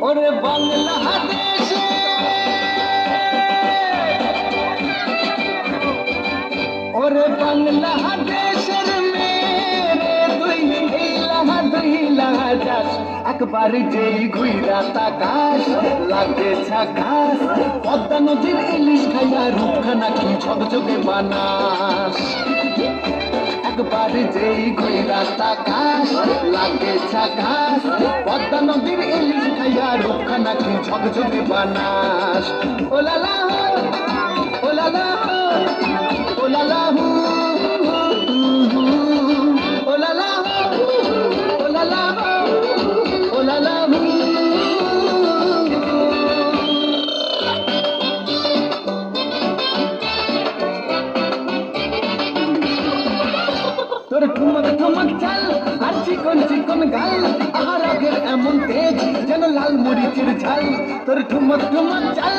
ওরে বাংলাদেশে ওরে বাংলাদেশের মেরে দুই লাহাজাস একবার যেই ঘুইরা তাকাস লাগে ছাকাস পদ্মা নদীর ইলিশ খাইয়া রূপখানা কি ঝকঝকে বানাস একবার যেই ঘুইরা তাকাস লাগে ছাকাস পদ্মা নদীর ইলিশ খাইয়া রূপখানা কি ঝকঝকে বানাস ওলালা ওলালা ওলালা ওলালা ওলালা ওলালা তোর ঠুমক ঠুমক চাল আর চিকন চিকন গাল আর আগের এমন তেজ যেন লাল মরিচের ঝাল তোর ঠুমক ঠুমক চাল